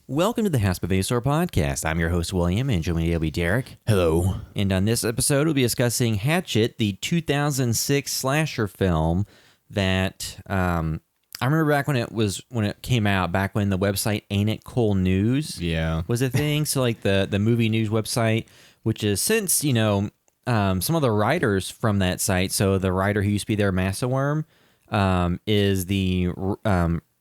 Welcome to the HBTVS podcast. I'm your host, William, and joining me will be Derek. Hello. And on this episode, we'll be discussing Hatchet, the 2006 slasher film that I remember back when it came out, back when the website Ain't It Cool News was a thing. So like the movie news website, which is since, some of the writers from that site. So the writer who used to be there, Massa Worm, is the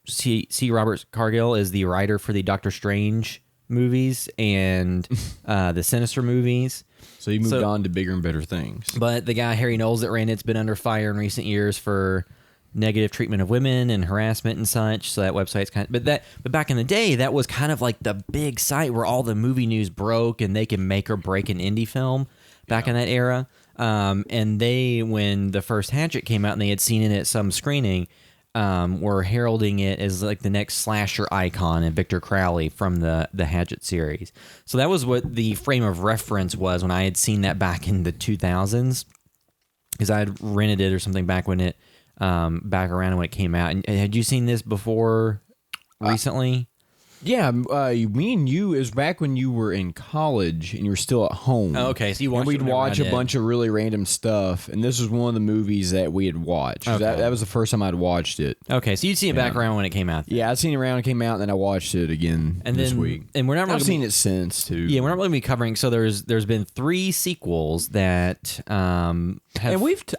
C. Robert Cargill is the writer for the Doctor Strange movies and the Sinister movies. So he moved on to bigger and better things. But the guy, Harry Knowles, that ran it's been under fire in recent years for negative treatment of women and harassment and such. So that website's but back in the day, that was kind of like the big site where all the movie news broke and they can make or break an indie film back in that era. And when the first Hatchet came out and they had seen it at some screening, were heralding it as like the next slasher icon and Victor Crowley from the Hatchet series. So that was what the frame of reference was when I had seen that back in the 2000s, because I had rented it or something back when it back around when it came out. And had you seen this before recently? Yeah, me and you, it was back when you were in college and you were still at home. Oh, okay, so you watched and we'd watch a bunch of really random stuff, and this was one of the movies that we had watched. Okay. That was the first time I'd watched it. Okay, so you'd seen it back around when it came out. Yeah, I'd seen it around when it came out, and then I watched it again this week. And we're not really I've seen it since, too. Yeah, we're not really going to be covering. So there's been 3 sequels that have... And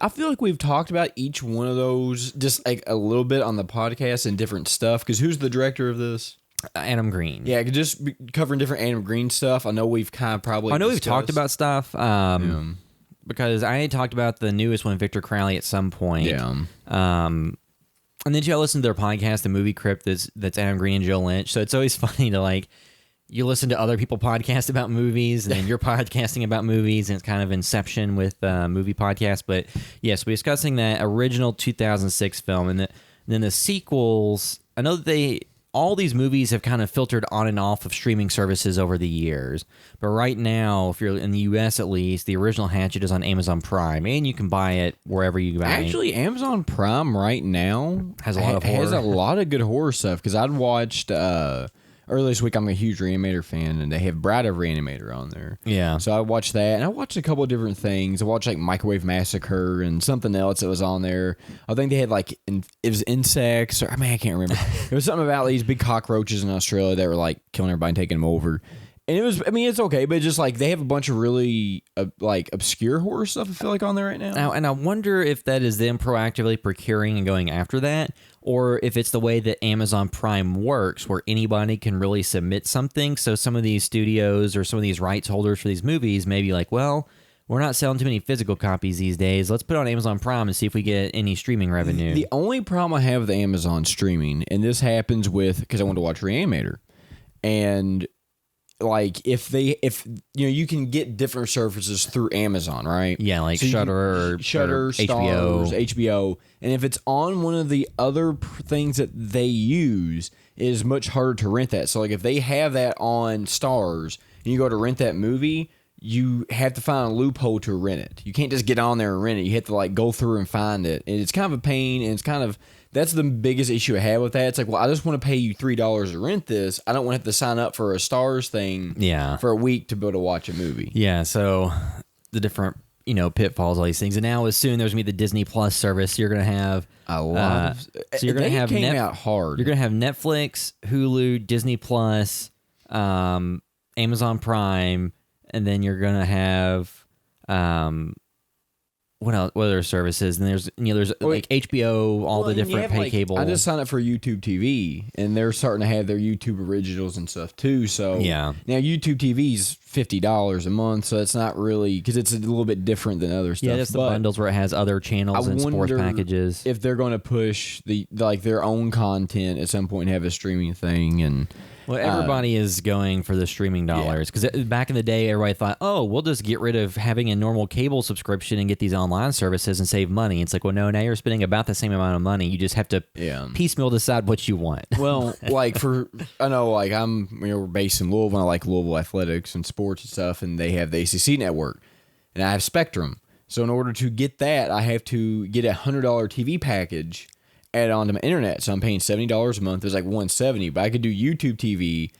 I feel like we've talked about each one of those just like a little bit on the podcast and different stuff, because who's the director of this? Adam Green. Yeah, just covering different Adam Green stuff. I know we've kind of probably we've talked about stuff because I had talked about the newest one, Victor Crowley, at some point. Yeah. And then you listen to their podcast, The Movie Crypt, that's Adam Green and Joe Lynch. So it's always funny to you listen to other people podcast about movies, and then you're podcasting about movies, and it's kind of inception with movie podcasts. But yes, we're discussing that original 2006 film, and then the sequels. I know that all these movies have kind of filtered on and off of streaming services over the years. But right now, if you're in the U.S. at least, the original Hatchet is on Amazon Prime, and you can buy it wherever you buy it. Actually, Amazon Prime right now has a lot of horror. Has a lot of good horror stuff, because I'd watched... earlier this week, I'm a huge Reanimator fan, and they have Bride of Reanimator on there. Yeah. So I watched that, and I watched a couple of different things. I watched Microwave Massacre and something else that was on there. I think they had it was insects, or I can't remember. It was something about these big cockroaches in Australia that were killing everybody and taking them over. And it was, it's okay, but just they have a bunch of really obscure horror stuff, I feel on there right now. And I wonder if that is them proactively procuring and going after that, or if it's the way that Amazon Prime works, where anybody can really submit something. So some of these studios or some of these rights holders for these movies may be well, we're not selling too many physical copies these days. Let's put it on Amazon Prime and see if we get any streaming revenue. The only problem I have with Amazon streaming, and this happens because I want to watch Reanimator, and if you can get different services through Amazon, right? Yeah, so Shudder or Stars, HBO. And if it's on one of the other things that they use, it is much harder to rent that. So if they have that on Stars and you go to rent that movie, you have to find a loophole to rent it. You can't just get on there and rent it. You have to go through and find it. And it's kind of a pain, and it's kind of... That's the biggest issue I have with that. It's I just want to pay you $3 to rent this. I don't want to have to sign up for a Stars thing for a week to be able to watch a movie. Yeah, so the different, pitfalls, all these things. And now soon there's going to be the Disney Plus service. You're going to have a lot of... So you're going to have... came out hard. You're going to have Netflix, Hulu, Disney Plus, Amazon Prime, and then you're going to have... What else? What other services? And there's HBO, all the different pay cable. I just signed up for YouTube TV, and they're starting to have their YouTube originals and stuff too. So yeah, now YouTube TV is $50 a month, so it's not really, because it's a little bit different than other stuff. Yeah, it's the bundles where it has other channels and sports packages. If they're going to push their own content at some point and have a streaming thing, and well, everybody is going for the streaming dollars, because back in the day, everybody thought, oh, we'll just get rid of having a normal cable subscription and get these online services and save money. It's well, no, now you're spending about the same amount of money. You just have to piecemeal decide what you want. Well, I know, we're based in Louisville, and I like Louisville athletics and sports and stuff, and they have the ACC network, and I have Spectrum. So in order to get that, I have to get a $100 TV package add on to my internet. So I'm paying $70 a month. It's $170, but I could do YouTube TV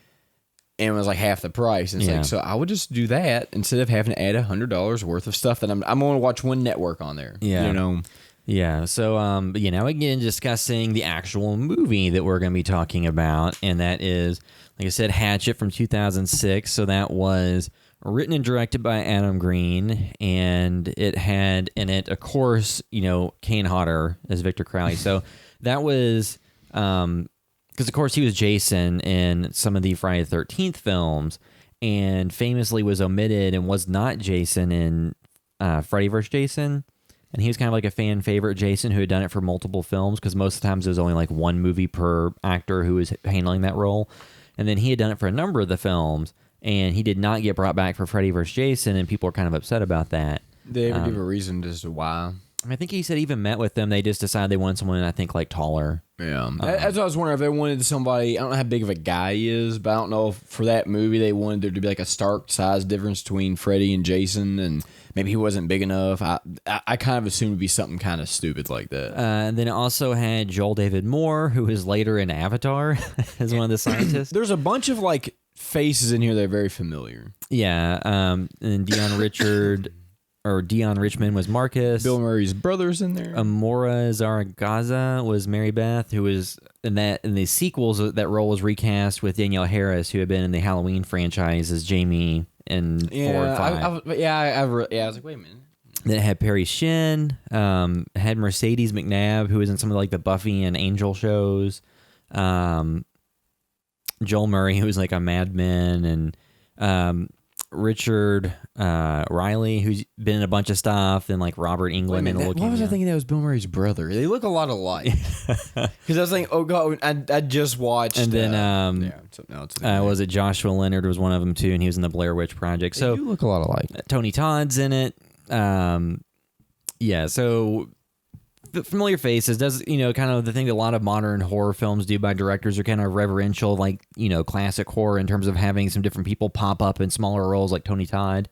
and it was like half the price. And it's like, so I would just do that instead of having to add $100 worth of stuff that I'm going to watch one network on there. Yeah. You know? Yeah. So, but now again, discussing the actual movie that we're going to be talking about. And that is, like I said, Hatchet from 2006. So that was written and directed by Adam Green. And it had in it, of course, Kane Hodder as Victor Crowley. So that was, because, of course, he was Jason in some of the Friday the 13th films and famously was omitted and was not Jason in Freddy vs. Jason. And he was kind of like a fan favorite Jason who had done it for multiple films because most of the times there was only like one movie per actor who was handling that role. And then he had done it for a number of the films, and he did not get brought back for Freddy vs. Jason, and people were kind of upset about that. Did they ever give a reason as to why? I think he said even met with them. They just decided they wanted someone, I think, like taller. Yeah. That's what I was wondering if they wanted somebody. I don't know how big of a guy he is, but I don't know if for that movie they wanted there to be like a stark size difference between Freddy and Jason, and maybe he wasn't big enough. I kind of assumed it'd be something kind of stupid like that. And then it also had Joel David Moore, who was later in Avatar as one of the scientists. There's a bunch of like faces in here that are very familiar. Yeah. And Dion Richmond was Marcus. Bill Murray's brother's in there. Amora Zaragaza was Mary Beth, who was in the sequels. That role was recast with Danielle Harris, who had been in the Halloween franchise as Jamie in 4 and 5. I was like, wait a minute. Then it had Perry Shin, had Mercedes McNabb, who was in some of like the Buffy and Angel shows. Joel Murray, who was like a Mad Men, and Richard Riley, who's been in a bunch of stuff, and like Robert England. What was I thinking? That was Bill Murray's brother. They look a lot alike. Because I was thinking, oh god, I just watched. And then was it Joshua Leonard was one of them too, and he was in the Blair Witch Project. So they do look a lot alike. Tony Todd's in it. So familiar faces does, kind of the thing that a lot of modern horror films do by directors are kind of reverential, like, classic horror in terms of having some different people pop up in smaller roles like Tony Todd.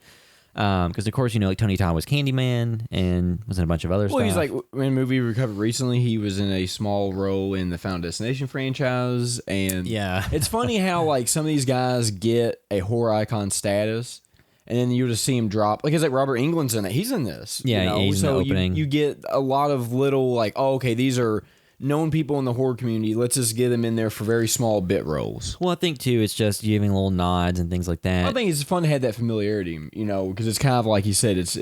Because, of course, like Tony Todd was Candyman and was in a bunch of other stuff. Well, he's like, in a movie we covered recently, he was in a small role in the Final Destination franchise. And yeah, it's funny how, like, some of these guys get a horror icon status, and then you just see him drop. Like, it's like Robert Englund's in it. He's in this. Yeah, he's in the opening. You get a lot of little, like, oh, okay, these are known people in the horror community. Let's just get them in there for very small bit roles. Well, I think, too, it's just giving little nods and things like that. I think it's fun to have that familiarity, because it's kind of like you said, it's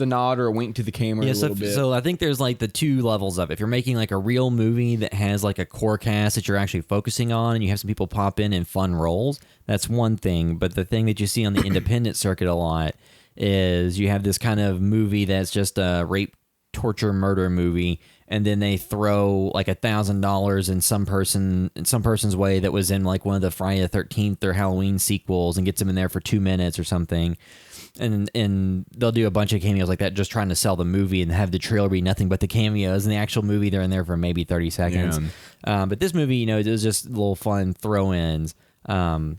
a nod or a wink to the camera a little bit. So I think there's like the two levels of it. If you're making like a real movie that has like a core cast that you're actually focusing on and you have some people pop in fun roles, that's one thing. But the thing that you see on the independent circuit a lot is you have this kind of movie that's just a rape, torture, murder movie, and then they throw like $1,000 in some person's way that was in like one of the Friday the 13th or Halloween sequels and gets them in there for 2 minutes or something. And they'll do a bunch of cameos like that just trying to sell the movie and have the trailer be nothing but the cameos. And the actual movie, they're in there for maybe 30 seconds. Yeah. But this movie, it was just little fun throw-ins. I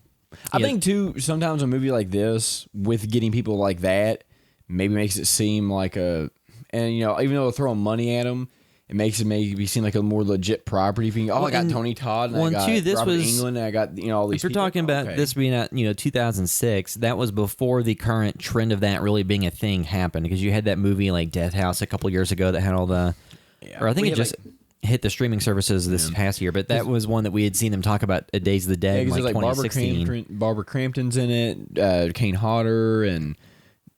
think, too, sometimes a movie like this, with getting people like that, maybe makes it seem like even though they're throwing money at them, it makes it maybe seem like a more legit property. If you I got Tony Todd, and I got Robert Englund, and I got all these. If you're talking about this being at 2006, that was before the current trend of that really being a thing happened, because you had that movie like Death House a couple years ago that had all the, or I think it just hit the streaming services this past year, but that was one that we had seen them talk about at Days of the Dead in like 2016. Barbara Crampton's in it, Kane Hodder, and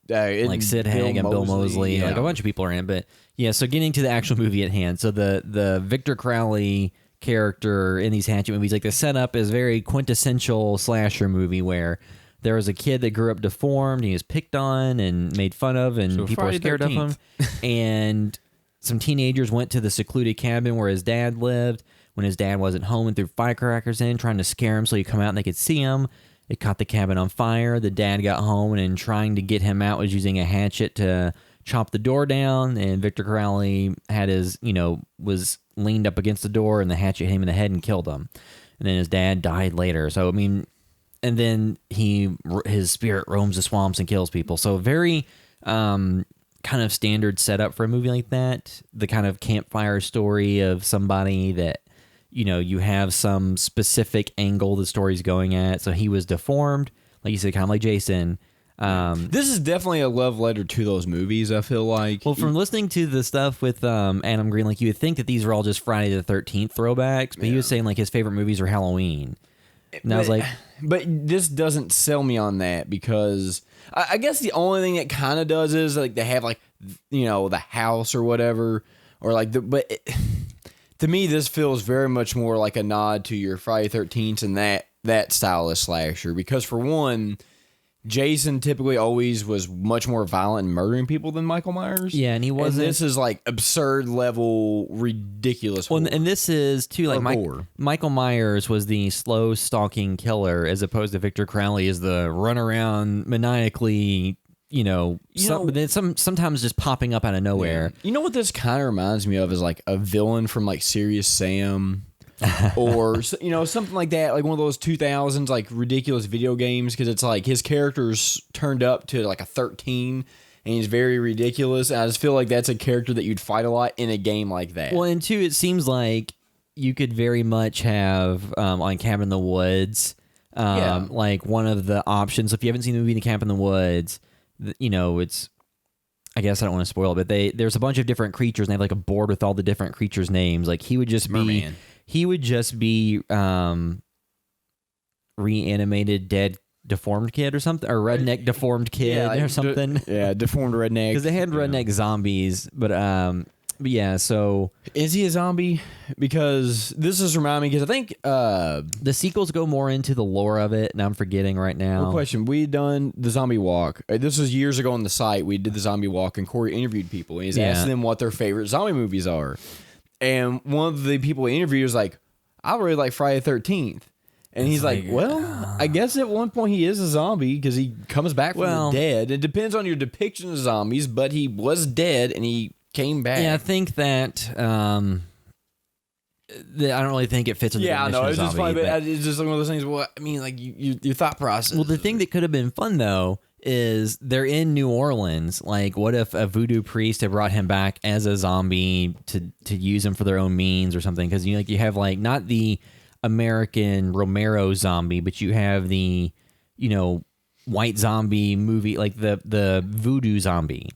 like Sid Haig and Bill Moseley, like a bunch of people are in it. But yeah, so getting to the actual movie at hand. So the Victor Crowley character in these Hatchet movies, like the setup is very quintessential slasher movie where there was a kid that grew up deformed, he was picked on and made fun of, and people were scared of him. And some teenagers went to the secluded cabin where his dad lived when his dad wasn't home and threw firecrackers in, trying to scare him so he'd come out and they could see him. It caught the cabin on fire. The dad got home and trying to get him out was using a hatchet to chop the door down. And Victor Crowley had was leaned up against the door and the hatchet hit him in the head and killed him. And then his dad died later. So, and then his spirit roams the swamps and kills people. So very kind of standard setup for a movie like that. The kind of campfire story of somebody that, you have some specific angle the story's going at. So he was deformed, like you said, kind of like Jason. This is definitely a love letter to those movies, I feel like. Well, from listening to the stuff with Adam Green, like you would think that these were all just Friday the 13th throwbacks, but he was saying like his favorite movies were Halloween. And I was like... But this doesn't sell me on that because I guess the only thing that kind of does is like they have like, the house or whatever, or like to me, this feels very much more like a nod to your Friday 13th and that style of slasher because for one, Jason typically always was much more violent and murdering people than Michael Myers. Yeah, and he wasn't. And this is like absurd level, ridiculous. Well, and this is too like Michael Myers was the slow stalking killer, as opposed to Victor Crowley is the run around maniacally. Sometimes just popping up out of nowhere. Yeah. You know what this kind of reminds me of is like a villain from like Serious Sam. Or something like that, like one of those 2000s like ridiculous video games, because it's like his character's turned up to like a 13 and he's very ridiculous, and I just feel like that's a character that you'd fight a lot in a game like that. Well, and two, it seems like you could very much have on Cabin in the Woods like one of the options. If you haven't seen the movie The Cabin in the Woods, it's, I guess I don't want to spoil it, but there's a bunch of different creatures and they have like a board with all the different creatures' names. Like he would just be reanimated dead deformed kid or something, or redneck deformed kid or something. Deformed redneck. Because they had redneck zombies, but yeah. So is he a zombie? Because this is reminding me, because I think the sequels go more into the lore of it, and I'm forgetting right now. One question: we done the zombie walk. This was years ago on the site. We did the zombie walk, and Corey interviewed people, and he's asking them what their favorite zombie movies are. And one of the people he interviewed was like, I really like Friday the 13th. And he's like, well, I guess at one point he is a zombie because he comes back from the dead. It depends on your depiction of zombies, but he was dead and he came back. Yeah, I think that I don't really think it fits with the definition of zombie. It's just funny, but it's just one of those things. Well, I mean, like your thought process. Well, the thing that could have been fun, though, is they're in New Orleans. Like, what if a voodoo priest had brought him back as a zombie to use him for their own means or something? Because you have like not the American Romero zombie, but you have the white zombie movie, like the voodoo zombie,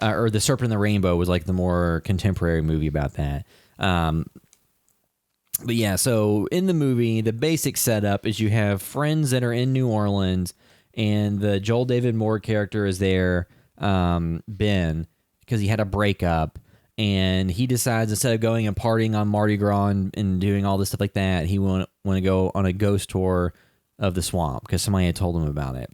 or the Serpent in the Rainbow was like the more contemporary movie about that. But yeah, so in the movie, the basic setup is you have friends that are in New Orleans. And the Joel David Moore character is there, Ben, because he had a breakup. And he decides, instead of going and partying on Mardi Gras and doing all this stuff like that, he want to go on a ghost tour of the swamp because somebody had told him about it.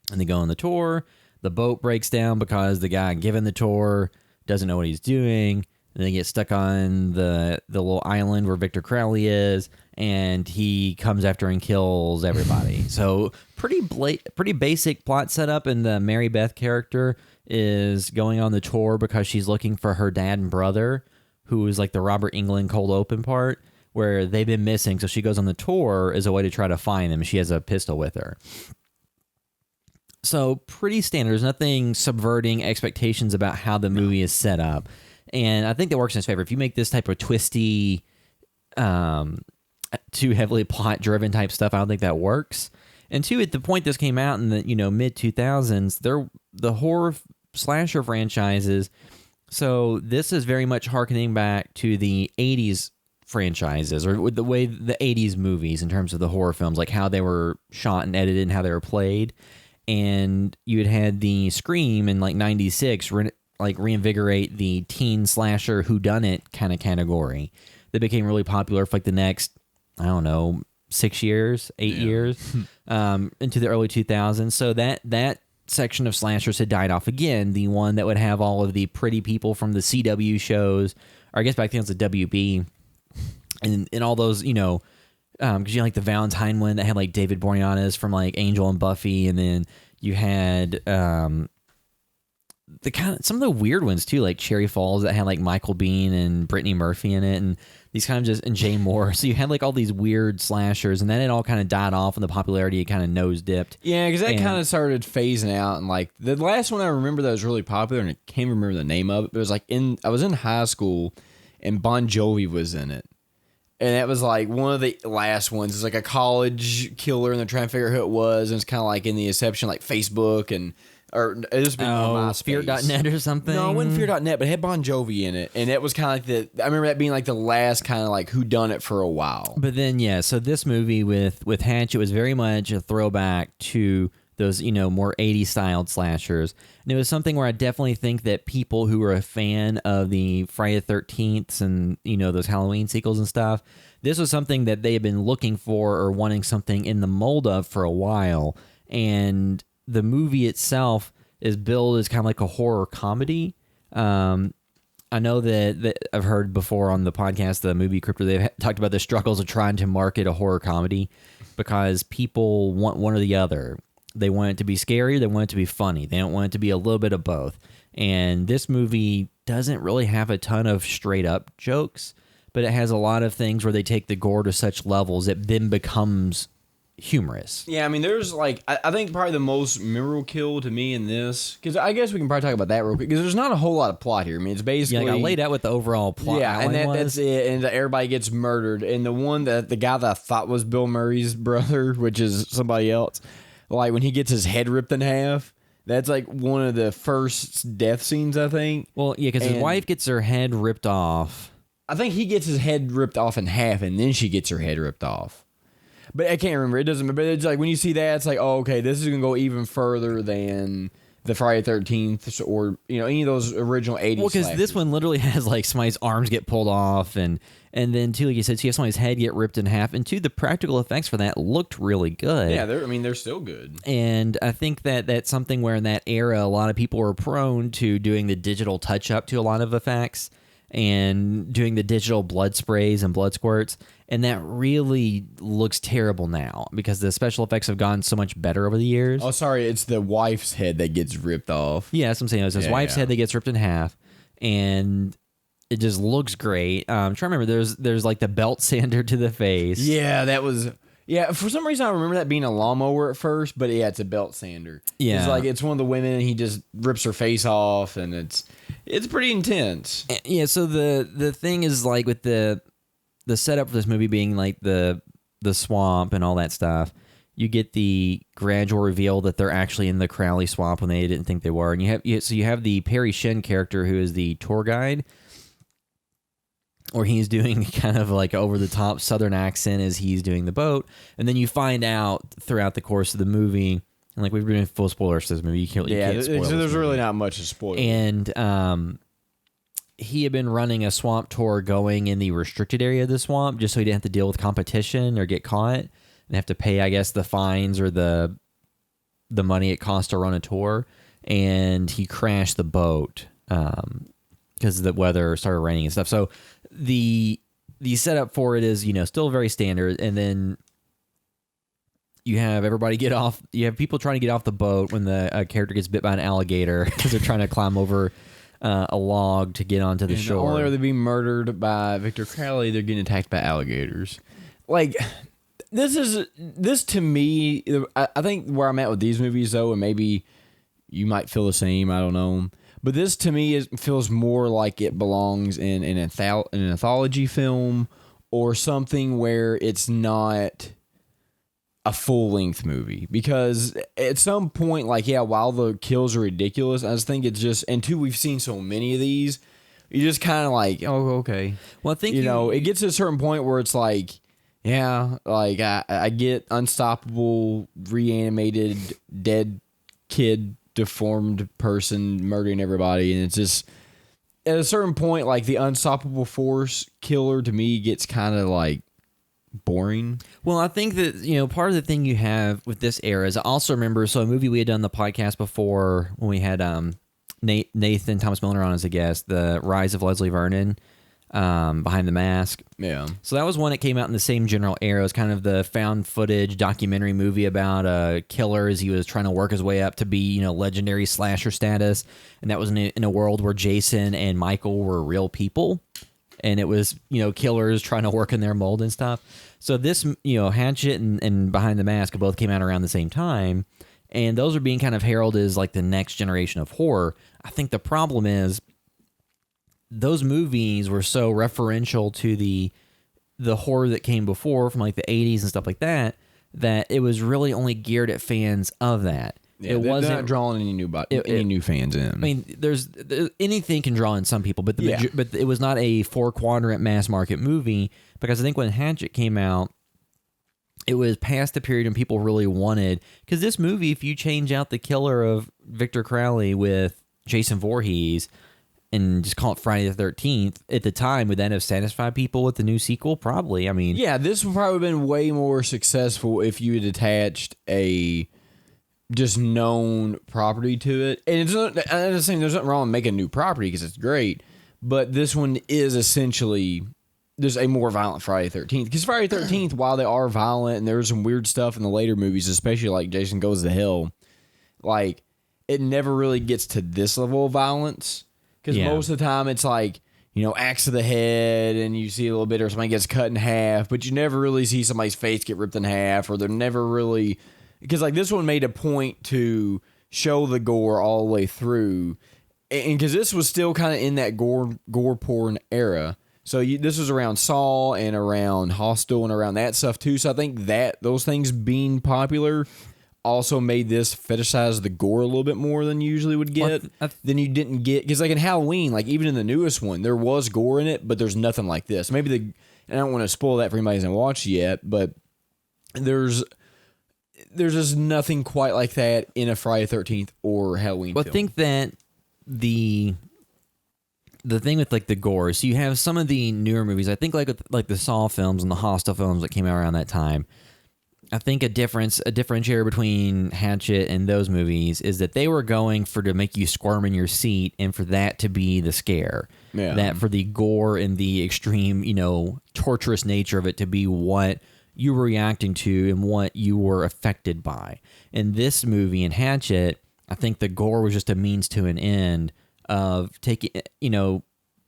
And they go on the tour. The boat breaks down because the guy giving the tour doesn't know what he's doing. And they get stuck on the little island where Victor Crowley is, and he comes after and kills everybody. So pretty basic plot setup, and the Mary Beth character is going on the tour because she's looking for her dad and brother, who is like the Robert Englund cold open part, where they've been missing. So she goes on the tour as a way to try to find them. She has a pistol with her. So pretty standard. There's nothing subverting expectations about how the movie is set up. And I think that works in his favor. If you make this type of twisty, too heavily plot-driven type stuff, I don't think that works. And two, at the point this came out in the mid-2000s, the horror slasher franchises. So this is very much harkening back to the 80s franchises, or with the way the 80s movies in terms of the horror films, like how they were shot and edited and how they were played. And you had the Scream in like 96 reinvigorate the teen slasher whodunit kind of category that became really popular for like the next, I don't know, 8 years into the early 2000s. So that section of slashers had died off again. The one that would have all of the pretty people from the CW shows, or I guess back then it was the WB, and all those, because you like the Valentine one that had like David Boreanaz from like Angel and Buffy, and then you had some of the weird ones too, like Cherry Falls that had like Michael Biehn and Brittany Murphy in it, and these kind of and Jay Moore. So you had like all these weird slashers, and then it all kind of died off, and the popularity kind of nose dipped. Yeah, because that kind of started phasing out, and like the last one I remember that was really popular, and I can't remember the name of it, but it was like I was in high school, and Bon Jovi was in it, And that was like one of the last ones. It's like a college killer, and they're trying to figure out who it was. And it's kind of like in the inception, like Facebook or it just been MySpace. Fear.net or something. No, it wasn't Fear.net, but it had Bon Jovi in it, and it was kind of like I remember that being like the last kind of like whodunit for a while. But then so this movie with Hatchet was very much a throwback to those more 80s styled slashers, and it was something where I definitely think that people who are a fan of the Friday the 13th and those Halloween sequels and stuff, this was something that they had been looking for or wanting something in the mold of for a while. And the movie itself is billed as kind of like a horror comedy. I know that I've heard before on the podcast, the movie Crypto, they've talked about the struggles of trying to market a horror comedy because people want one or the other. They want it to be scary. They want it to be funny. They don't want it to be a little bit of both. And this movie doesn't really have a ton of straight up jokes, but it has a lot of things where they take the gore to such levels it then becomes humorous. Yeah, I mean, there's like, I think probably the most memorable kill to me in this, because I guess we can probably talk about that real quick, because there's not a whole lot of plot here. I mean, it's basically... Yeah, I laid out what the overall plot and that's it, and everybody gets murdered. And the one that the guy that I thought was Bill Murray's brother, which is somebody else, like when he gets his head ripped in half, that's like one of the first death scenes, I think. Well, yeah, because his wife gets her head ripped off. I think he gets his head ripped off in half, and then she gets her head ripped off. But I can't remember. It doesn't. But it's like when you see that, it's like, oh, okay, this is gonna go even further than the Friday 13th or any of those original 80s. Well, because this one literally has like somebody's arms get pulled off, and then too, like you said, so you have somebody's head get ripped in half, and two, the practical effects for that looked really good. Yeah, they're still good. And I think that that's something where in that era, a lot of people were prone to doing the digital touch up to a lot of effects and doing the digital blood sprays and blood squirts. And that really looks terrible now because the special effects have gone so much better over the years. Oh, sorry. It's the wife's head that gets ripped off. Yeah, that's what I'm saying. It's his wife's head that gets ripped in half. And it just looks great. I'm trying to remember. There's like the belt sander to the face. Yeah, that was... Yeah, for some reason I remember that being a lawnmower at first, but yeah, it's a belt sander. Yeah. It's like it's one of the women and he just rips her face off, and it's pretty intense. Yeah, so the thing is like with the setup for this movie being like the swamp and all that stuff, you get the gradual reveal that they're actually in the Crowley swamp when they didn't think they were. And you have the Perry Shin character who is the tour guide, or he's doing kind of like over the top Southern accent as he's doing the boat. And then you find out throughout the course of the movie, and like we've been doing full spoilers to this movie. You can't spoil so there's this really movie. not much to spoil. And he had been running a swamp tour going in the restricted area of the swamp just so he didn't have to deal with competition or get caught and have to pay, I guess, the fines or the money it costs to run a tour. And he crashed the boat because the weather started raining and stuff. So the setup for it is, still very standard. And then you have everybody get off. You have people trying to get off the boat when the character gets bit by an alligator because they're trying to climb over a log to get onto the shore. Not only are they being murdered by Victor Crowley, they're getting attacked by alligators. Like, this to me, I think where I'm at with these movies, though, and maybe you might feel the same, I don't know, but this to me feels more like it belongs in an anthology film or something where it's not a full-length movie, because at some point, like, yeah, while the kills are ridiculous, I just think it's just, and two, we've seen so many of these, you just kind of like, oh, okay. Well, I think it gets to a certain point where it's like, yeah, like I get unstoppable, reanimated, dead kid, deformed person murdering everybody, and it's just at a certain point, like the unstoppable force killer to me gets kind of like boring. Well, I think that, part of the thing you have with this era is I also remember, so a movie we had done on the podcast before when we had Nathan Thomas Miller on as a guest, The Rise of Leslie Vernon, Behind the Mask. Yeah. So that was one that came out in the same general era. It was kind of the found footage documentary movie about a killer as he was trying to work his way up to be, legendary slasher status. And that was in a world where Jason and Michael were real people. And it was, killers trying to work in their mold and stuff. So this, Hatchet and Behind the Mask both came out around the same time. And those are being kind of heralded as like the next generation of horror. I think the problem is those movies were so referential to the the horror that came before from like the 80s and stuff like that, that it was really only geared at fans of that. Yeah, it wasn't not drawing any new fans in. I mean, there's anything can draw in some people, but but it was not a 4-quadrant mass market movie, because I think when Hatchet came out, it was past the period when people really wanted, because this movie, if you change out the killer of Victor Crowley with Jason Voorhees and just call it Friday the 13th, at the time, would that have satisfied people with the new sequel? Probably. I mean, yeah, this would probably have been way more successful if you had attached a just known property to it. And it's not, I'm not saying there's nothing wrong with making a new property, because it's great, but this one is essentially there's a more violent Friday the 13th. Because Friday the 13th, while they are violent and there's some weird stuff in the later movies, especially like Jason Goes to Hell, like it never really gets to this level of violence. Because most of the time it's like, you know, axe to the head and you see a little bit or somebody gets cut in half, but you never really see somebody's face get ripped in half, or they're never really... Because like this one made a point to show the gore all the way through. And because this was still kind of in that gore porn era. So this was around Saw and around Hostel and around that stuff too. So I think that those things being popular also made this fetishize the gore a little bit more than you usually would get. Than you didn't get. Because like in Halloween, like even in the newest one, there was gore in it, but there's nothing like this. Maybe and I don't want to spoil that for anybody who hasn't watched yet, but there's just nothing quite like that in a Friday the 13th or Halloween film. I think that the thing with like the gore, so you have some of the newer movies, I think like the Saw films and the Hostel films that came out around that time. I think a differentiator between Hatchet and those movies is that they were going to make you squirm in your seat, and for that to be the scare. Yeah. That for the gore and the extreme, you know, torturous nature of it to be what you were reacting to and what you were affected by. In this movie, in Hatchet, I think the gore was just a means to an end of taking, you know,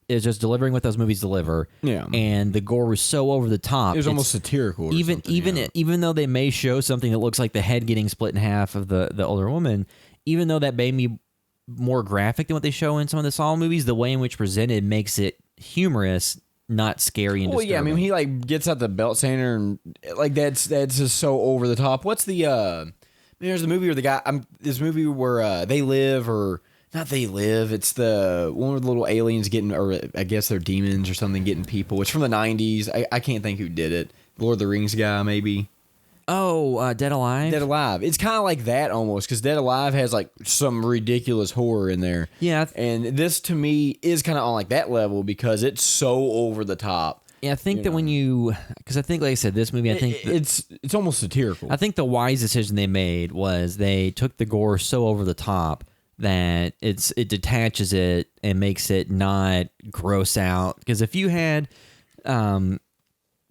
it's just delivering what those movies deliver. Yeah. And the gore was so over the top. It was almost satirical. Even though they may show something that looks like the head getting split in half of the older woman, even though that may be more graphic than what they show in some of the Saw movies, the way in which presented makes it humorous, not scary and disturbing. Yeah, I mean, he like gets out the belt sander and like that's just so over the top. What's the there's the movie where the guy this movie where they live, or not they live, it's the one where the little aliens getting, or I guess they're demons or something, getting people. It's from the 90s. I can't think who did it. Lord of the Rings guy, maybe. Oh, Dead Alive? Dead Alive. It's kind of like that almost, because Dead Alive has like some ridiculous horror in there. Yeah. And this to me is kind of on like that level because it's so over the top. Yeah, I think that when you, because I think, like I said, this movie, I think it's almost satirical. I think the wise decision they made was they took the gore so over the top that it detaches it and makes it not gross out. Because if you had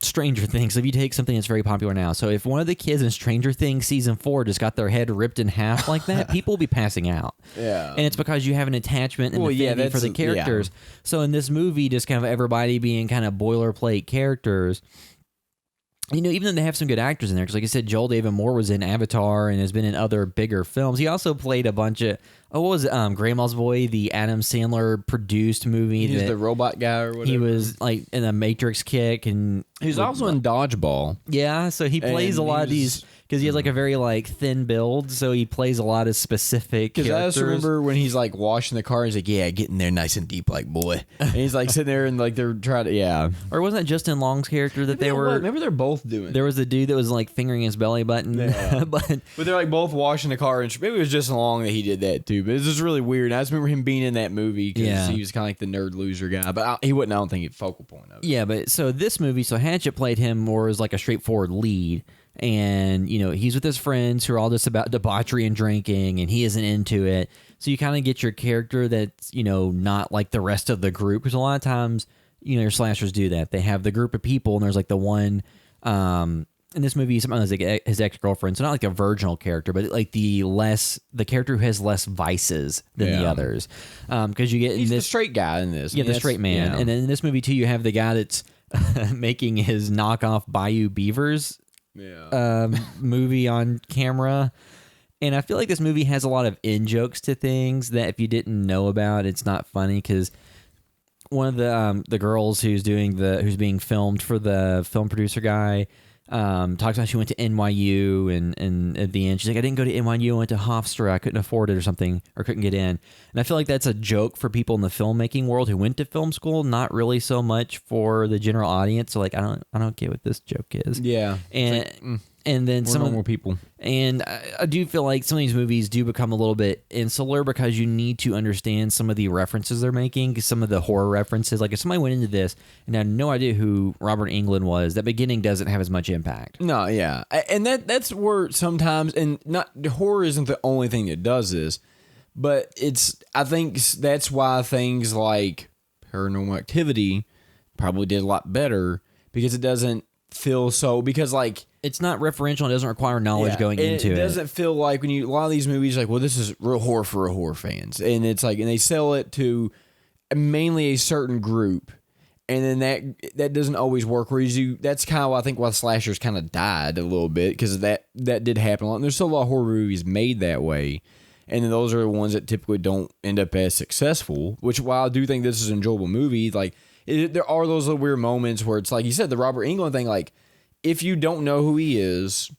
Stranger Things, if you take something that's very popular now, so if one of the kids in Stranger Things season 4 just got their head ripped in half like that, people will be passing out. Yeah. And it's because you have an attachment and affinity for the characters. Yeah. So in this movie, just kind of everybody being kind of boilerplate characters, you know, even though they have some good actors in there, because like I said, Joel David Moore was in Avatar and has been in other bigger films. He also played a bunch of, what was it? Grandma's Boy, the Adam Sandler produced movie. He's the robot guy or whatever. He was like in a Matrix kick, and he was also in Dodgeball. Yeah, so he plays a lot of these, because he has like a very like thin build, so he plays a lot of specific characters. Because I just remember when he's like washing the car, he's like, yeah, get in there nice and deep, like, boy. And he's like sitting there and like they're trying to, yeah. Or wasn't it Justin Long's character that they were? Maybe they're both doing. There was a dude that was like fingering his belly button. Yeah. but they're like both washing the car, and maybe it was Justin Long that he did that too. But it was just really weird. I just remember him being in that movie because he was kind of like the nerd loser guy. But he wouldn't, I don't think, he'd focal point of it. Yeah, but so this movie, so Hatchet played him more as like a straightforward lead. And, you know, he's with his friends who are all just about debauchery and drinking, and he isn't into it. So you kind of get your character that's, you know, not like the rest of the group. Because a lot of times, you know, your slashers do that. They have the group of people, and there's like the one, in this movie, sometimes like his ex-girlfriend. So not like a virginal character, but like the character who has less vices than the others. Because you get he's the straight guy in this. Yeah, the straight man. Yeah. And then in this movie, too, you have the guy that's making his knockoff Bayou Beavers movie on camera. And I feel like this movie has a lot of in-jokes to things that if you didn't know about, it's not funny. Because one of the girls who's being filmed for the film producer guy talks about she went to NYU and at the end she's like, I didn't go to NYU, I went to Hofstra, I couldn't afford it or something, or couldn't get in. And I feel like that's a joke for people in the filmmaking world who went to film school, not really so much for the general audience. So like I don't get what this joke is. Yeah. And then we're some normal people. And I do feel like some of these movies do become a little bit insular because you need to understand some of the references they're making, some of the horror references. Like if somebody went into this and had no idea who Robert Englund was, that beginning doesn't have as much impact. No, yeah. And that's where sometimes, and not horror isn't the only thing that does this, but I think that's why things like Paranormal Activity probably did a lot better, because it doesn't feel so, because like it's not referential, it doesn't require knowledge going into it. It doesn't feel like when a lot of these movies, like, well, this is real horror for real horror fans, and it's like, and they sell it to mainly a certain group, and then that doesn't always work. Whereas that's kind of, I think, why slashers kind of died a little bit, because that did happen a lot. And there's still a lot of horror movies made that way, and then those are the ones that typically don't end up as successful. Which, while I do think this is an enjoyable movie, like there are those little weird moments where it's like you said, the Robert Englund thing, like, if you don't know who he is,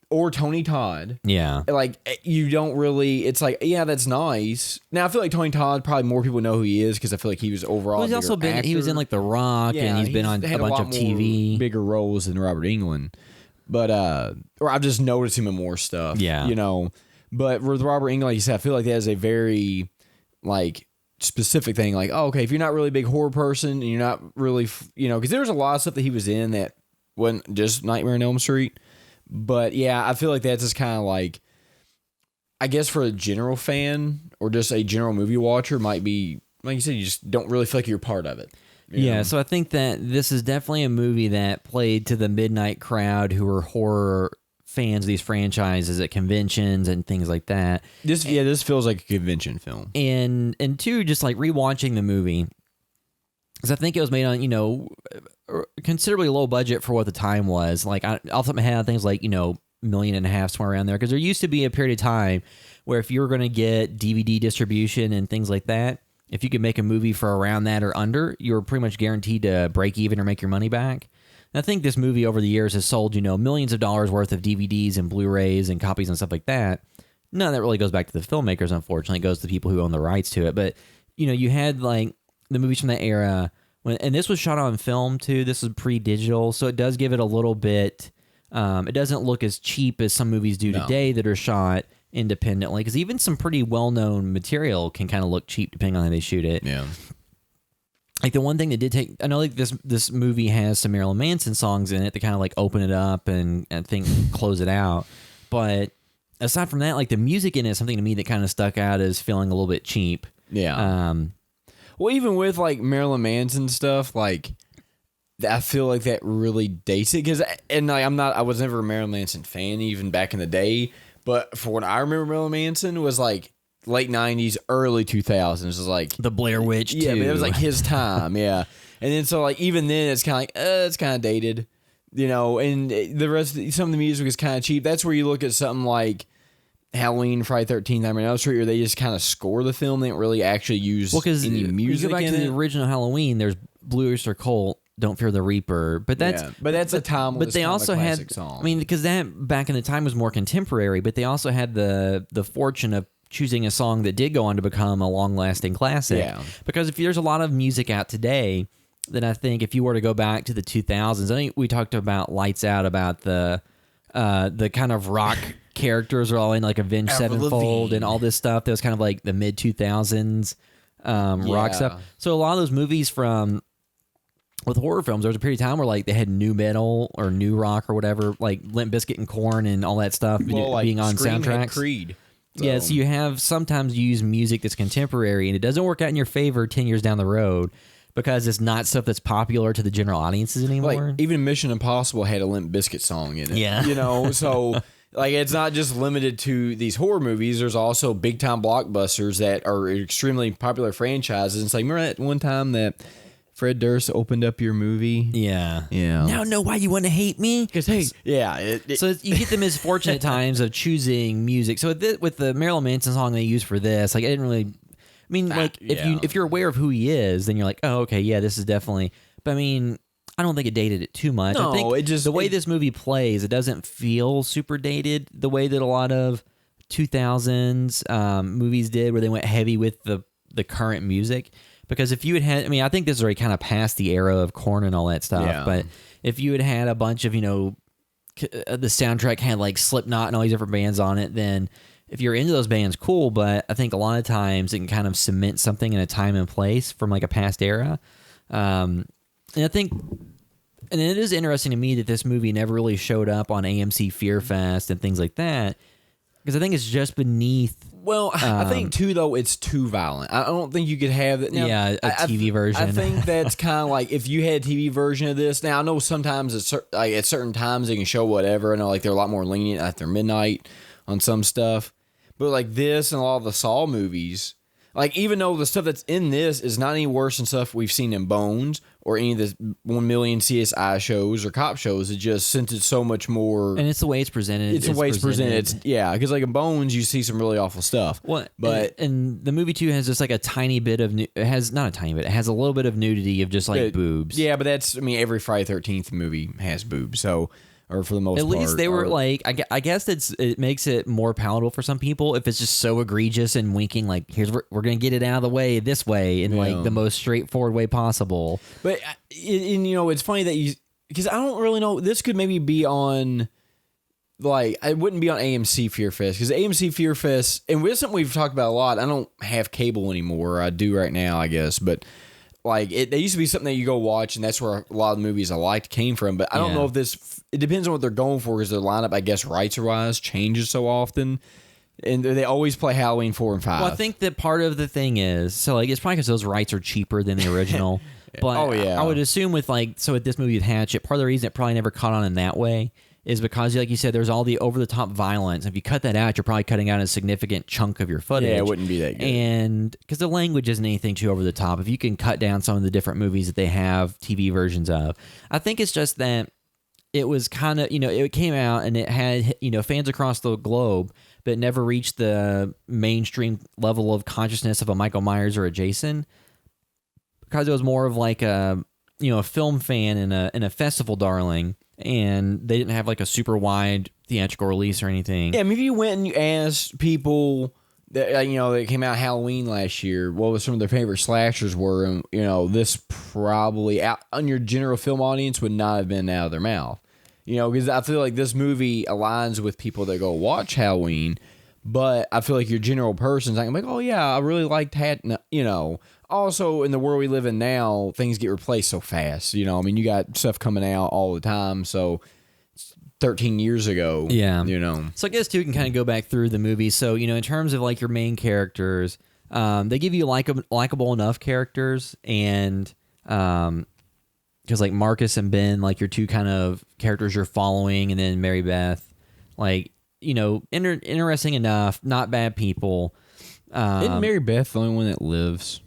or Tony Todd, yeah, like you don't really, it's like, yeah, that's nice. Now I feel like Tony Todd, probably more people know who he is because I feel like he was overall. Well, he's also been, actor. he was in like The Rock, and he's been on a bunch of TV, bigger roles than Robert Englund. But or I've just noticed him in more stuff. Yeah, you know. But with Robert Englund, like you said, I feel like that is a very like specific thing. Like, oh, okay, if you're not really a big horror person and you're not really, you know, because there's a lot of stuff that he was in that wasn't just Nightmare on Elm Street. But yeah, I feel like that's just kind of like, I guess for a general fan or just a general movie watcher, might be, like you said, you just don't really feel like you're part of it. Yeah, know? so I think that this is definitely a movie that played to the midnight crowd who are horror fans of these franchises at conventions and things like that. This feels like a convention film. And two, just like rewatching the movie, because I think it was made on, you know, considerably low budget for what the time was. Like, off the top of my head, things like, you know, $1.5 million, somewhere around there. Because there used to be a period of time where if you were going to get DVD distribution and things like that, if you could make a movie for around that or under, you were pretty much guaranteed to break even or make your money back. And I think this movie over the years has sold, you know, millions of dollars worth of DVDs and Blu-rays and copies and stuff like that. None of that really goes back to the filmmakers, unfortunately. It goes to the people who own the rights to it. But, you know, you had like the movies from that era. And this was shot on film too. This is pre-digital, so it does give it a little bit. It doesn't look as cheap as some movies do today that are shot independently. Because even some pretty well-known material can kind of look cheap depending on how they shoot it. Yeah. Like the one thing that did take, I know like this movie has some Marilyn Manson songs in it that kind of like open it up and I think close it out. But aside from that, like the music in it is something to me that kind of stuck out as feeling a little bit cheap. Yeah. Well, even with like Marilyn Manson stuff, like I feel like that really dates it. Because, and like I was never a Marilyn Manson fan even back in the day. But for what I remember, Marilyn Manson was like late 90s, early 2000s. It was like the Blair Witch, yeah, too. but it was like his time, yeah. And then so like even then, it's kind of like it's kind of dated, you know. And the rest, some of the music is kind of cheap. That's where you look at something like Halloween, Friday 13th, Nightmare on Elm Street, where they just kind of score the film. They don't really actually use any music. You go back in to it. the original Halloween. There's Blue Oyster Cult, Don't Fear the Reaper, but that's a timeless. But they also had, song. I mean, because that back in the time was more contemporary. But they also had the fortune of choosing a song that did go on to become a long-lasting classic. Yeah. Because if there's a lot of music out today, then I think if you were to go back to the 2000s, I think we talked about Lights Out, about the kind of rock characters are all in like Avenged Sevenfold and all this stuff. That was kind of like the mid 2000s rock stuff. So a lot of those movies with horror films, there was a period of time where like they had new metal or new rock or whatever, like Limp Bizkit and Korn and all that stuff being on Scream soundtracks. had Creed. So. Yeah, so you have sometimes you use music that's contemporary and it doesn't work out in your favor 10 years down the road because it's not stuff that's popular to the general audiences anymore. Like even Mission Impossible had a Limp Bizkit song in it. Yeah. You know, so like it's not just limited to these horror movies. There's also big time blockbusters that are extremely popular franchises. It's like, remember that one time that Fred Durst opened up your movie? Yeah. Yeah. Now I know why you want to hate me. Because, hey, yeah. So you get the misfortunate times of choosing music. So with the Marilyn Manson song they used for this, like I didn't really, mean, like if you're aware of who he is, then you're like, oh, okay, yeah, this is definitely. But I mean, I don't think it dated it too much. No, I think it just the way this movie plays, it doesn't feel super dated the way that a lot of 2000s movies did, where they went heavy with the current music. Because if you had, I mean, I think this is already kind of past the era of Korn and all that stuff. Yeah. But if you had a bunch of, the soundtrack had like Slipknot and all these different bands on it, then if you're into those bands, cool. But I think a lot of times it can kind of cement something in a time and place from like a past era. And I think, and it is interesting to me that this movie never really showed up on AMC Fear Fest and things like that, because I think it's just beneath. Well, I think too, though, it's too violent. I don't think you could have it. Now, a TV version. I think that's kind of like if you had a TV version of this. Now, I know sometimes at certain times they can show whatever. I know like they're a lot more lenient after midnight on some stuff. But like this and a lot of the Saw movies, like even though the stuff that's in this is not any worse than stuff we've seen in Bones or any of the 1 million CSI shows or cop shows, it just, since it's so much more, and it's the way it's presented. It's the way it's presented. It's because like in Bones you see some really awful stuff. Well, but and the movie too has just like a tiny bit of it has not a tiny bit. It has a little bit of nudity of just like boobs. Yeah, but that's, I mean, every Friday 13th movie has boobs. So, or for the most part. At least they were like, I guess it makes it more palatable for some people if it's just so egregious and winking, like, we're going to get it out of the way this way in like the most straightforward way possible. But, it's funny that because I don't really know, this could maybe be on, like, it wouldn't be on AMC Fear Fest, because AMC Fear Fest, and this is something we've talked about a lot. I don't have cable anymore. I do right now, I guess, but like they used to be something that you go watch, and that's where a lot of the movies I liked came from. But I don't know if this. It depends on what they're going for, because their lineup, I guess, rights-wise, changes so often, and they always play Halloween 4 and 5. Well, I think that part of the thing is, so like it's probably because those rights are cheaper than the original. But I would assume with with this movie with Hatchet, part of the reason it probably never caught on in that way is because, like you said, there's all the over-the-top violence. If you cut that out, you're probably cutting out a significant chunk of your footage. Yeah, it wouldn't be that good. And because the language isn't anything too over-the-top, if you can cut down some of the different movies that they have TV versions of, I think it's just that it was kind of, it came out and it had, fans across the globe, but it never reached the mainstream level of consciousness of a Michael Myers or a Jason, because it was more of like a film fan and a festival darling. And they didn't have like a super wide theatrical release or anything. Yeah, I mean, if you went and you asked people that that came out Halloween last year, what was some of their favorite slashers were, and this probably out on your general film audience would not have been out of their mouth. Because I feel like this movie aligns with people that go watch Halloween, but I feel like your general person's like, oh yeah, I really liked Also, in the world we live in now, things get replaced so fast. I mean, you got stuff coming out all the time. So, 13 years ago, So I guess too, we can kind of go back through the movie. So, in terms of like your main characters, they give you likable enough characters, and because like Marcus and Ben, like your two kind of characters you're following, and then Mary Beth, like interesting enough, not bad people. Isn't Mary Beth the only one that lives?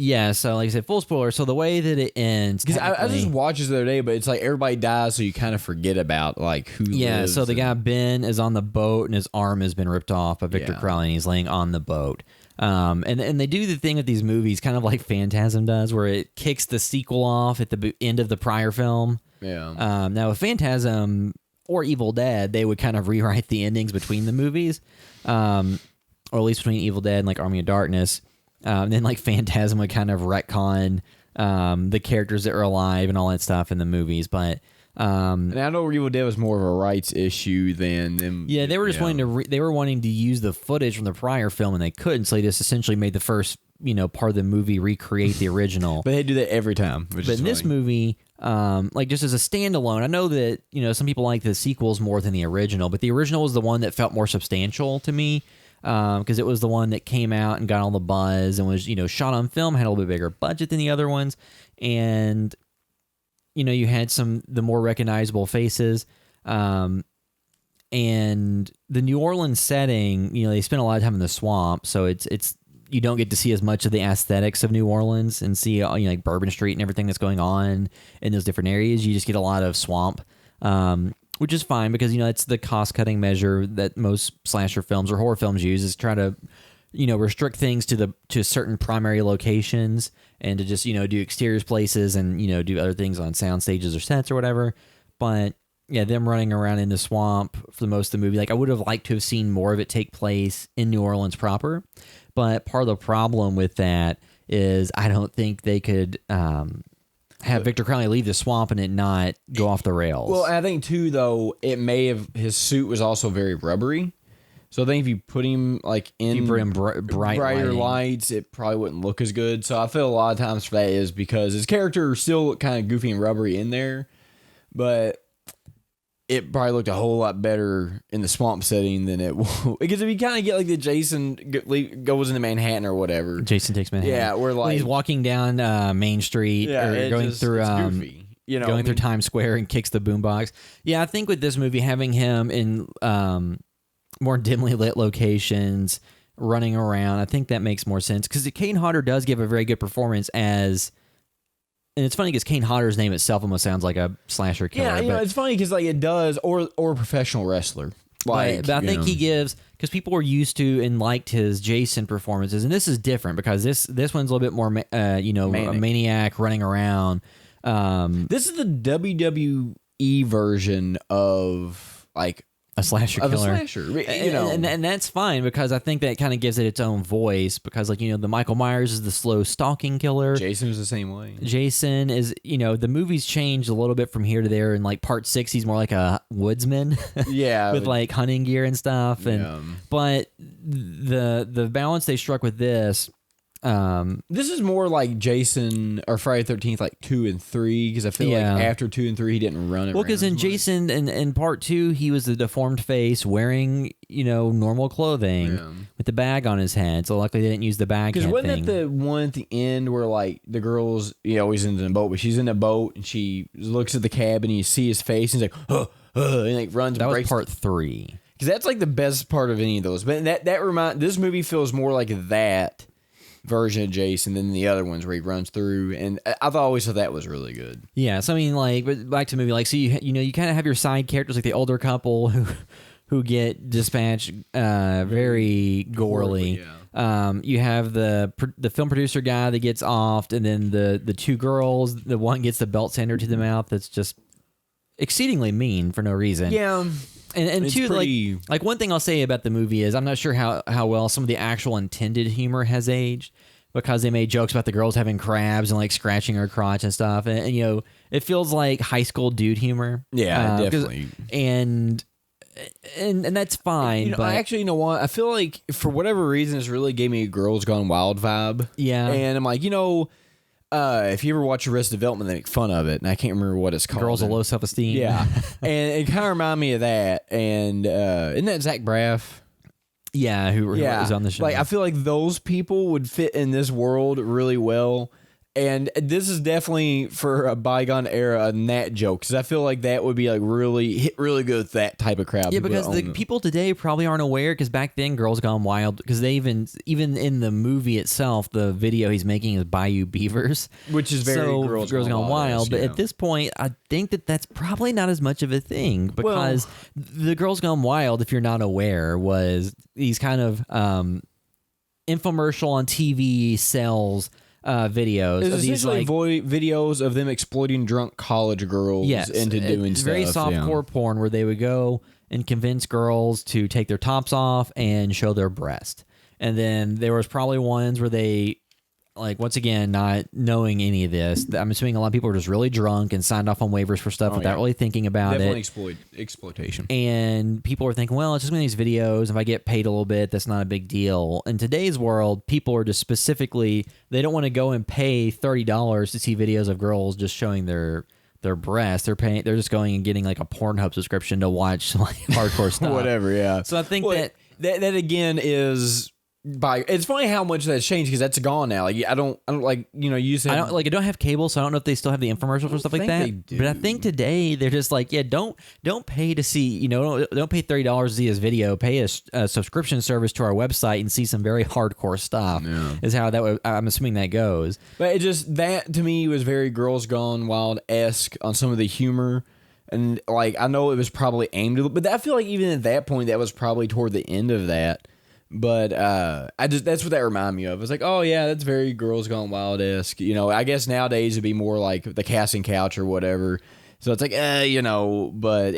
Yeah, so like I said, full spoiler. So the way that it ends, because I just watched this the other day, but it's like everybody dies, so you kind of forget about like who. Yeah, lives so the guy Ben is on the boat, and his arm has been ripped off by Victor Crowley, and he's laying on the boat. And they do the thing with these movies, kind of like Phantasm does, where it kicks the sequel off at the end of the prior film. Yeah. Now with Phantasm or Evil Dead, they would kind of rewrite the endings between the movies, or at least between Evil Dead and like Army of Darkness. And then like Phantasm would kind of retcon the characters that are alive and all that stuff in the movies. But and I know Evil Dead was more of a rights issue than them. Yeah, they were just wanting to they were wanting to use the footage from the prior film, and they couldn't, so they just essentially made the first part of the movie recreate the original. But they do that every time. But in this movie, like just as a standalone, I know that some people like the sequels more than the original, but the original was the one that felt more substantial to me. Because it was the one that came out and got all the buzz and was, shot on film, had a little bit bigger budget than the other ones. And, you had the more recognizable faces. And the New Orleans setting, they spent a lot of time in the swamp. So it's you don't get to see as much of the aesthetics of New Orleans and see, like Bourbon Street and everything that's going on in those different areas. You just get a lot of swamp. Which is fine because, it's the cost-cutting measure that most slasher films or horror films use, is try to restrict things to certain primary locations and to just, do exteriors places and, do other things on sound stages or sets or whatever. But yeah, them running around in the swamp for the most of the movie, like I would have liked to have seen more of it take place in New Orleans proper. But part of the problem with that is I don't think they could have Victor Crowley leave the swamp and it not go off the rails. Well, I think too, though, his suit was also very rubbery. So I think if you put him like in brighter lights, it probably wouldn't look as good. So I feel a lot of times for that is because his character still looked kind of goofy and rubbery in there, but it probably looked a whole lot better in the swamp setting than it will. Because if you kind of get like the Jason goes into Manhattan or whatever. Jason Takes Manhattan. Yeah, where like when he's walking down Main Street or going through goofy. Going through Times Square and kicks the boombox. Yeah, I think with this movie, having him in more dimly lit locations, running around, I think that makes more sense. Because Kane Hodder does give a very good performance as... And it's funny because Kane Hodder's name itself almost sounds like a slasher killer. Yeah, it's funny because like it does, or a professional wrestler. Like, but I think he gives, because people were used to and liked his Jason performances, and this is different because this one's a little bit more, a maniac running around. This is the WWE version of like a slasher killer. A slasher, and that's fine because I think that kind of gives it its own voice because, like, the Michael Myers is the slow stalking killer. Jason was the same way. Jason is, the movies changed a little bit from here to there. In like part 6, he's more like a woodsman, with like hunting gear and stuff. And but the balance they struck with this. This is more like Jason or Friday the 13th, like 2 and 3, because I feel like after 2 and 3 he didn't run it. Well, because in Jason in part 2 he was the deformed face wearing normal clothing with the bag on his head. So luckily they didn't use the bag. Because wasn't that the one at the end where like the girl's always in a boat, but she's in a boat and she looks at the cabin and you see his face and he's like and like runs. That was part 3. Because that's like the best part of any of those. But this movie feels more like that version of Jason than the other ones where he runs through, and I've always thought that was really good. Yeah, so I mean, like, but back to the movie, like, so you kind of have your side characters, like the older couple who get dispatched very gorely. You have the film producer guy that gets offed, and then the two girls. The one gets the belt sander to the mouth. That's just exceedingly mean for no reason. Yeah. And two, like one thing I'll say about the movie is I'm not sure how well some of the actual intended humor has aged, because they made jokes about the girls having crabs and like scratching her crotch and stuff, and it feels like high school dude humor. Yeah, definitely. And that's fine. But actually, you know what? I feel like for whatever reason, this really gave me a Girls Gone Wild vibe. Yeah, and I'm like, if you ever watch Arrested Development, they make fun of it, and I can't remember what it's called. Girls of Low Self-Esteem. Yeah, and it kind of reminded me of that. And isn't that Zach Braff? Yeah, who was on the show. Like, I feel like those people would fit in this world really well. And this is definitely for a bygone era a Nat joke, because I feel like that would be like hit really good with that type of crowd. Yeah, because the people today probably aren't aware, because back then Girls Gone Wild, because they even in the movie itself, the video he's making is Bayou Beavers, which is very Girls Gone Wild. But at this point, I think that's probably not as much of a thing, because the Girls Gone Wild, if you're not aware, was these kind of infomercial on TV sells videos. It's essentially videos of them exploiting drunk college girls into doing stuff. Very softcore porn where they would go and convince girls to take their tops off and show their breast. And then there was probably ones where they, like, once again, not knowing any of this, I'm assuming a lot of people were just really drunk and signed off on waivers for stuff without really thinking about it. Exploitation. And people were thinking, well, it's just one of these videos. If I get paid a little bit, that's not a big deal. In today's world, people are just specifically, they don't want to go and pay $30 to see videos of girls just showing their breasts. They're just going and getting like a Pornhub subscription to watch like hardcore stuff. Whatever, yeah. So I think that again is... It's funny how much that's changed, because that's gone now. Like, I don't like, you said I don't have cable, so I don't know if they still have the infomercials for stuff like that. They do. But I think today they're just like, don't pay to see, don't pay $30 to see this video. Pay a subscription service to our website and see some very hardcore stuff. Yeah. Is how I'm assuming that goes. But it just, that to me was very Girls Gone Wild-esque on some of the humor. And like, I know it was probably aimed at, but I feel like even at that point, that was probably toward the end of that. But that's what that reminded me of. It's like, oh yeah, that's very Girls Gone Wild-esque. You know, I guess nowadays it'd be more like the Casting Couch or whatever. So it's like, you know, but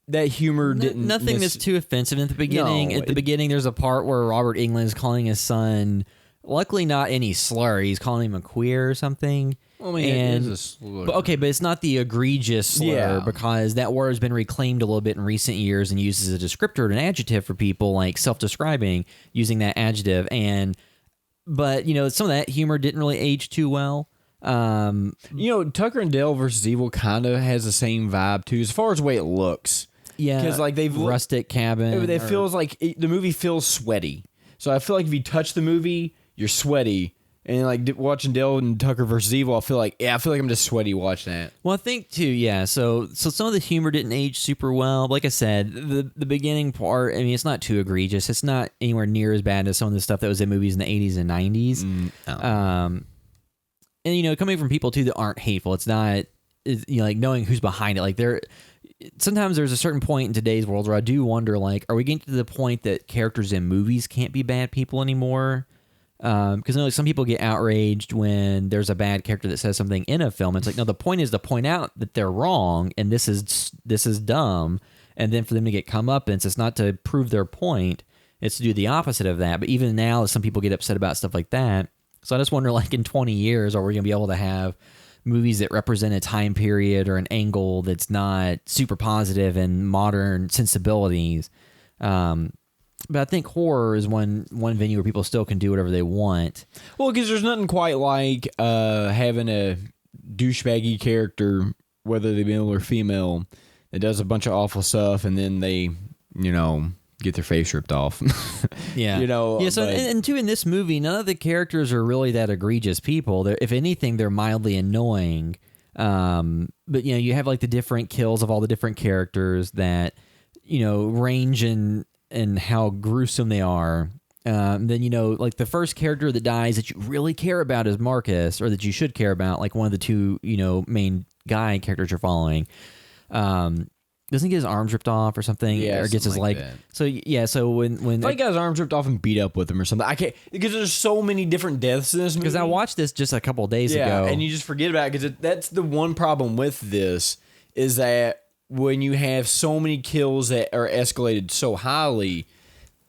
that humor didn't. Nothing that's too offensive at the beginning. No, at the beginning, there's a part where Robert Englund is calling his son, luckily not any slur. He's calling him a queer or something. Well, I mean, it is a slur. But it's not the egregious slur because that word has been reclaimed a little bit in recent years and used as a descriptor and an adjective for people like self-describing using that adjective. But you know, some of that humor didn't really age too well. You know, Tucker and Dale versus Evil kind of has the same vibe too, as far as the way it looks. Yeah, because like they've rustic cabin. It feels like the movie feels sweaty. So I feel like if you touch the movie, you're sweaty. And like watching Dale and Tucker versus Evil, I feel like I'm just sweaty watching that. Well, I think too, yeah. So some of the humor didn't age super well. Like I said, the beginning part, I mean, it's not too egregious. It's not anywhere near as bad as some of the stuff that was in movies in the 80s and 90s. And you know, coming from people too that aren't hateful, it's not, you know, like knowing who's behind it. Like sometimes there's a certain point in today's world where I do wonder, like, are we getting to the point that characters in movies can't be bad people anymore? Because you know, like some people get outraged when there's a bad character that says something in a film. It's like, no, the point is to point out that they're wrong and this is dumb, and then for them to get comeuppance. It's not to prove their point; it's to do the opposite of that. But even now, some people get upset about stuff like that. So I just wonder, like in 20 years, are we going to be able to have movies that represent a time period or an angle that's not super positive and modern sensibilities? But I think horror is one venue where people still can do whatever they want. Well, because there's nothing quite like having a douchebaggy character, whether they be male or female, that does a bunch of awful stuff, and then they, you know, get their face ripped off. Yeah, you know. Yeah. So and too, in this movie, none of the characters are really that egregious people. If anything, they're mildly annoying. But you know, you have like the different kills of all the different characters that, you know, range in how gruesome they are. Then, you know, like the first character that dies that you really care about is Marcus, or that you should care about, like one of the two, you know, main guy characters you're following. Doesn't he get his arms ripped off or something? Yeah, or gets his like leg. that. So yeah, so when I got his arms ripped off and beat up with him or something. I can't, because there's so many different deaths in this movie. because I watched this just a couple of days ago, and you just forget about it, because that's the one problem with this, is that when you have so many kills that are escalated so highly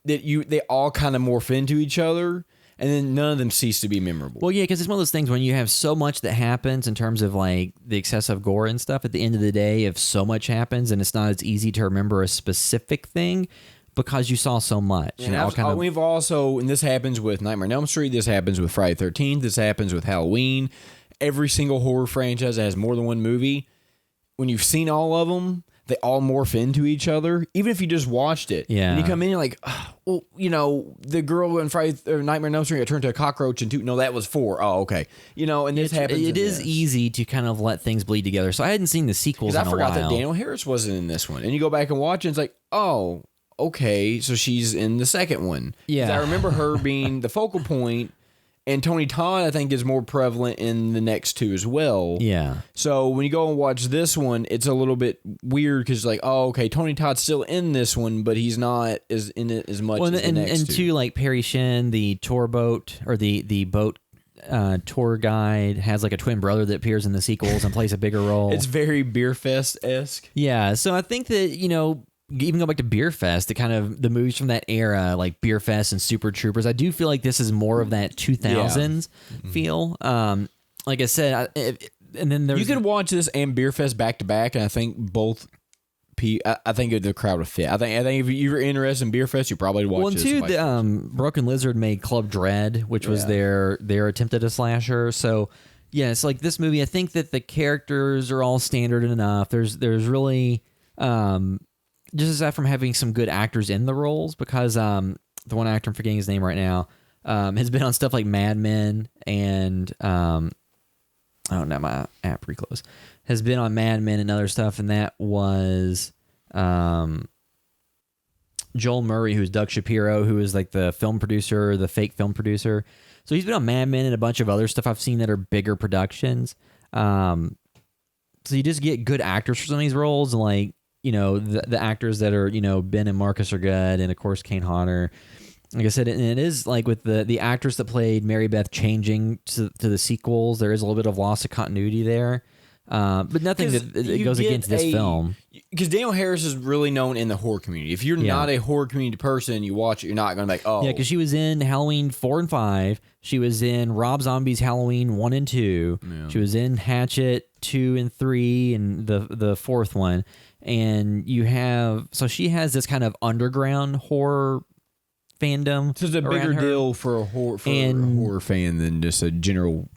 that they all kind of morph into each other, and then none of them cease to be memorable. Well, yeah, because it's one of those things when you have so much that happens in terms of like the excessive gore and stuff. At the end of the day, if so much happens, and it's not as easy to remember a specific thing because you saw so much. And we've also, and this happens with Nightmare on Elm Street, this happens with Friday the 13th, this happens with Halloween. Every single horror franchise that has more than one movie, when you've seen all of them, they all morph into each other, even if you just watched it. Yeah. And you come in and you're like, oh, well, you know, the girl in Nightmare on Elm Street got turned to a cockroach and no, that was 4. Oh, okay. You know, and this happens. It is easy to kind of let things bleed together. So I hadn't seen the sequels in a while. I forgot that Daniel Harris wasn't in this one. And you go back and watch it, and it's like, oh, okay, so she's in the second one. Yeah. 'Cause I remember her being the focal point. And Tony Todd, I think, is more prevalent in the next two as well. Yeah. So when you go and watch this one, it's a little bit weird because, like, oh, okay, Tony Todd's still in this one, but he's not as in it as much as the next two. Two, like Perry Shin, the tour boat or the boat tour guide, has like a twin brother that appears in the sequels and plays a bigger role. It's very Beer Fest-esque. Yeah. So I think that, you know, even go back to Beer Fest, the movies from that era, like Beer Fest and Super Troopers, I do feel like this is more of that 2000s feel. Like I said, and then there's... You could watch this and Beer Fest back to back, and I think both... I think the crowd would fit. I think if you were interested in Beer Fest, you probably watch this. Well, too, Broken Lizard made Club Dread, which was their attempt at a slasher. So, yeah, it's like this movie, I think that the characters are all standard enough. There's really... just aside from having some good actors in the roles, because the one actor, I'm forgetting his name right now, has been on stuff like Mad Men and oh, now my app reclosed. Has been on Mad Men and other stuff, and that was Joel Murray, who's Doug Shapiro, who is like the film producer, the fake film producer. So he's been on Mad Men and a bunch of other stuff I've seen that are bigger productions. So you just get good actors for some of these roles, like, you know, the actors that are, you know, Ben and Marcus are good, and of course Kane Hodder. Like I said, and it is like with the actress that played Mary Beth changing to the sequels. There is a little bit of loss of continuity there, but nothing that goes against this film. Because Danielle Harris is really known in the horror community. If you're not a horror community person, you watch it, you're not going to be like, oh. Yeah, because she was in Halloween 4 and 5. She was in Rob Zombie's Halloween 1 and 2. Yeah. She was in Hatchet 2 and 3 and the fourth one. And so she has this kind of underground horror fandom. So it's a bigger deal for a horror fan than just a general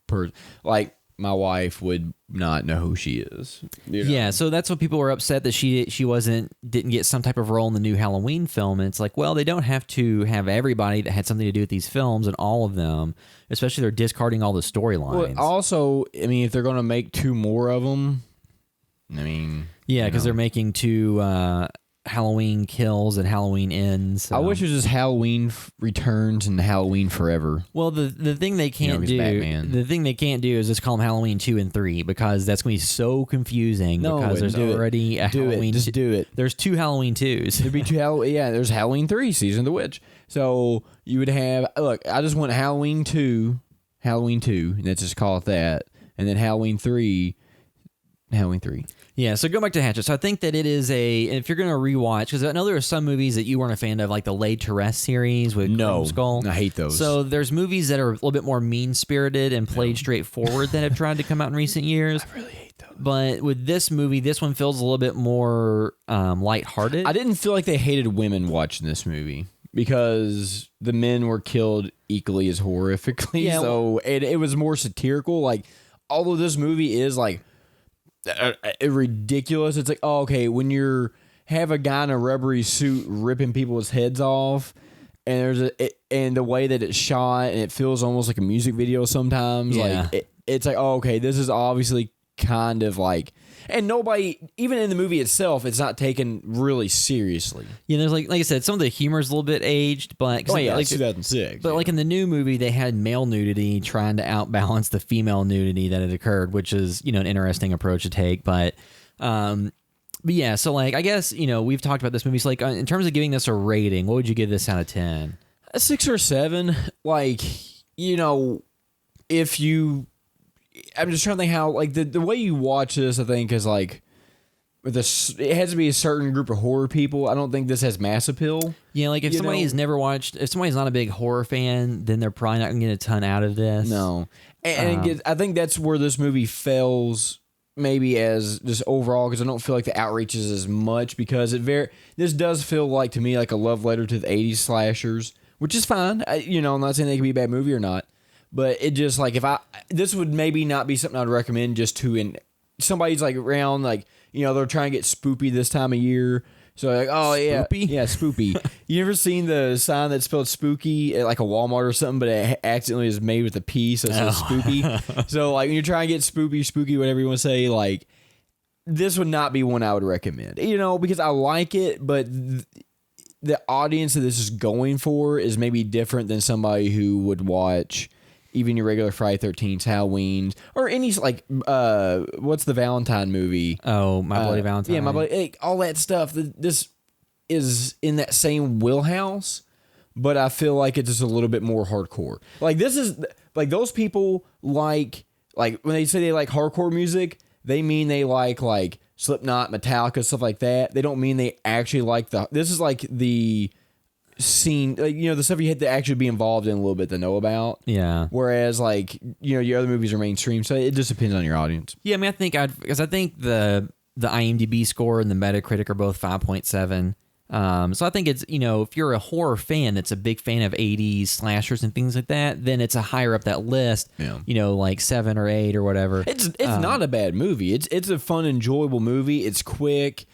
person. Like, my wife would not know who she is. You know? Yeah, so that's what people were upset that she didn't get some type of role in the new Halloween film. And it's like, well, they don't have to have everybody that had something to do with these films and all of them, especially they're discarding all the storylines. Well, also, I mean, if they're going to make 2 more of them, I mean, yeah, because they're making 2 Halloween Kills and Halloween Ends. So. I wish it was just Halloween Returns and Halloween Forever. Well, the thing they can't do, the thing they can't do is just call them Halloween 2 and 3 because that's going to be so confusing. No, because there's already a Halloween. Just do it. There's 2 Halloween 2s. There'd be 2 Halloween. Yeah, there's Halloween 3, Season of the Witch. So you would have I just want Halloween 2, and let's just call it that, and then Halloween 3. Yeah, so go back to Hatchet. So I think that it is if you're going to rewatch, because I know there are some movies that you weren't a fan of, like the Laid to Rest series with Chrome Skull. I hate those. So there's movies that are a little bit more mean-spirited and played straightforward that have tried to come out in recent years. I really hate those. But with this movie, this one feels a little bit more lighthearted. I didn't feel like they hated women watching this movie because the men were killed equally as horrifically. Yeah, so it was more satirical. Like, although this movie is like ridiculous, it's like, oh, okay, when you have a guy in a rubbery suit ripping people's heads off, and and the way that it's shot, and it feels almost like a music video sometimes. Yeah. Like it's like, oh, okay, this is obviously kind of like, and nobody, even in the movie itself, it's not taken really seriously. Yeah, there's like I said, some of the humor is a little bit aged, but like 2006. But like in the new movie, they had male nudity trying to outbalance the female nudity that had occurred, which is an interesting approach to take. But yeah, so like I guess we've talked about this movie. So like in terms of giving this a rating, what would you give this out of 10? A 6 or 7. Like if you. I'm just trying to think how, like, the way you watch this, I think, is like, it has to be a certain group of horror people. I don't think this has mass appeal. Yeah, like if somebody's never watched, if somebody's not a big horror fan, then they're probably not going to get a ton out of this. No. And I think that's where this movie fails, maybe as just overall, because I don't feel like the outreach is as much, because this does feel like, to me, like a love letter to the 80s slashers, which is fine. I'm not saying they can be a bad movie or not. But it just, like, this would maybe not be something I'd recommend just to, somebody's, like, around, like, they're trying to get spoopy this time of year. So, like, oh, yeah. Spoopy? Yeah, spoopy. You ever seen the sign that's spelled spooky at, like, a Walmart or something, but it accidentally is made with a P, so it says spoopy? So, like, when you're trying to get spooky, whatever you want to say, like, this would not be one I would recommend. Because I like it, but the audience that this is going for is maybe different than somebody who would watch even your regular Friday 13th, Halloween, or any, like, what's the Valentine movie? Oh, My Bloody Valentine. Yeah, all that stuff. This is in that same wheelhouse, but I feel like it's just a little bit more hardcore. Like, this is, like, those people like when they say they like hardcore music, they mean they like Slipknot, Metallica, stuff like that. They don't mean they actually like this is like the scene, like, the stuff you had to actually be involved in a little bit to know about. Yeah. Whereas, like, your other movies are mainstream, so it just depends on your audience. Yeah, I mean, because I think the IMDb score and the Metacritic are both 5.7. So I think it's, if you're a horror fan that's a big fan of 80s slashers and things like that, then it's a higher up that list. Yeah. Like 7 or 8 or whatever. It's not a bad movie. It's a fun, enjoyable movie. It's quick.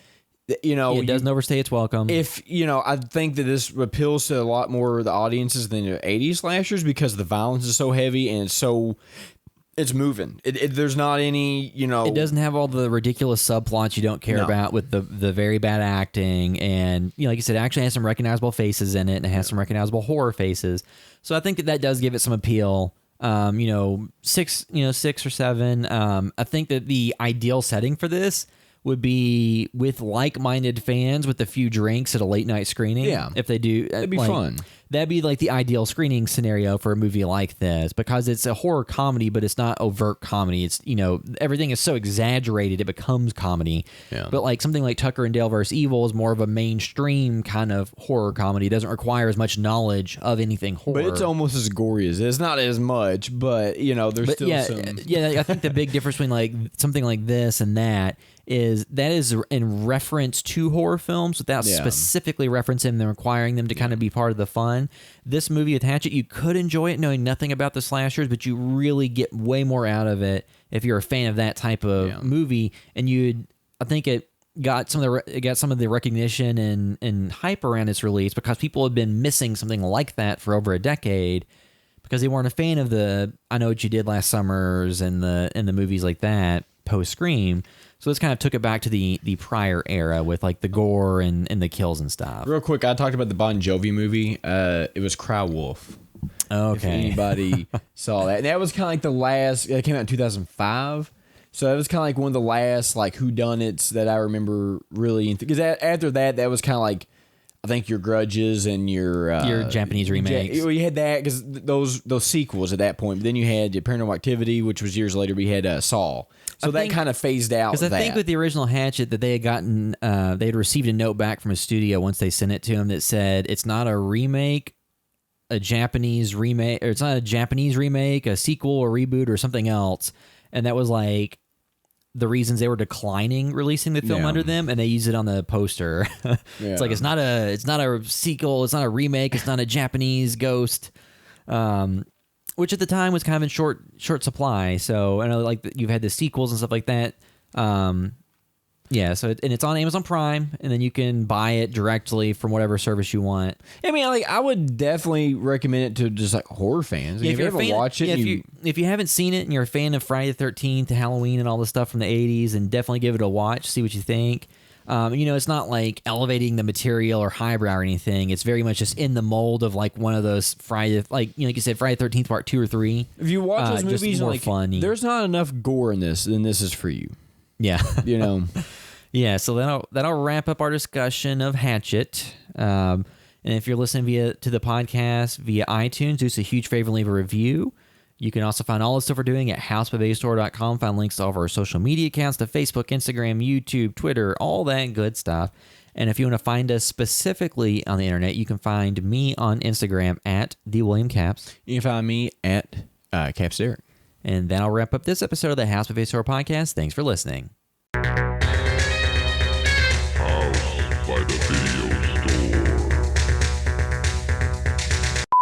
It doesn't overstay its welcome. If I think that this appeals to a lot more of the audiences than the 80s slashers, because the violence is so heavy and it's moving. There's not any, It doesn't have all the ridiculous subplots you don't care about with the very bad acting, and like you said, it actually has some recognizable faces in it, and it has some recognizable horror faces. So I think that does give it some appeal. 6 or 7. I think that the ideal setting for this would be with like-minded fans with a few drinks at a late-night screening. Yeah. If they do. That'd be fun. That'd be like the ideal screening scenario for a movie like this, because it's a horror comedy, but it's not overt comedy. It's, everything is so exaggerated it becomes comedy. Yeah. But like something like Tucker and Dale vs. Evil is more of a mainstream kind of horror comedy. It doesn't require as much knowledge of anything horror. But it's almost as gory as this. Not as much, but there's still some. Yeah, I think the big difference between like something like this and that is in reference to horror films without specifically referencing them, requiring them to kind of be part of the fun. This movie with Hatchet, you could enjoy it knowing nothing about the slashers, but you really get way more out of it if you're a fan of that type of movie. And I think it got some of the recognition and hype around its release because people had been missing something like that for over a decade because they weren't a fan of the I Know What You Did Last Summers and the movies like that post Scream. So this kind of took it back to the prior era with like the gore and the kills and stuff. Real quick, I talked about the Bon Jovi movie. It was Cry Wolf. Okay. If anybody saw that. And that was kind of like the last, it came out in 2005. So that was kind of like one of the last like whodunits that I remember really. Because after that was kind of like, I think your Grudges and your Japanese remakes. You had that because those sequels at that point. But then you had Paranormal Activity, which was years later. We had Saw. So that kind of phased out. Because I think with the original Hatchet that they had gotten, they had received a note back from a studio once they sent it to them that said it's not a remake, a Japanese remake, or it's not a Japanese remake, a sequel or reboot or something else. And that was like the reasons they were declining releasing the film under them, and they used it on the poster. It's like it's not a sequel, it's not a remake, it's not a Japanese ghost. Which at the time was kind of in short supply. So I know like you've had the sequels and stuff like that. So it's on Amazon Prime, and then you can buy it directly from whatever service you want. I mean, like I would definitely recommend it to just like horror fans. Yeah, if you ever watch it, if you haven't seen it and you're a fan of Friday the 13th, Halloween, and all the stuff from the 80s, and definitely give it a watch, see what you think. It's not like elevating the material or highbrow or anything. It's very much just in the mold of like one of those Friday, like you said, Friday the 13th Part 2 or 3. If you watch those movies, more like funny. There's not enough gore in this, then this is for you. Yeah, Yeah, so that'll wrap up our discussion of Hatchet. And if you're listening to the podcast via iTunes, do us a huge favor and leave a review. You can also find all the stuff we're doing at housebybastore.com. Find links to all of our social media accounts, to Facebook, Instagram, YouTube, Twitter, all that good stuff. And if you want to find us specifically on the internet, you can find me on Instagram at @TheWilliamCaps. You can find me at Caps Derek. And that'll wrap up this episode of the House by Base Store podcast. Thanks for listening.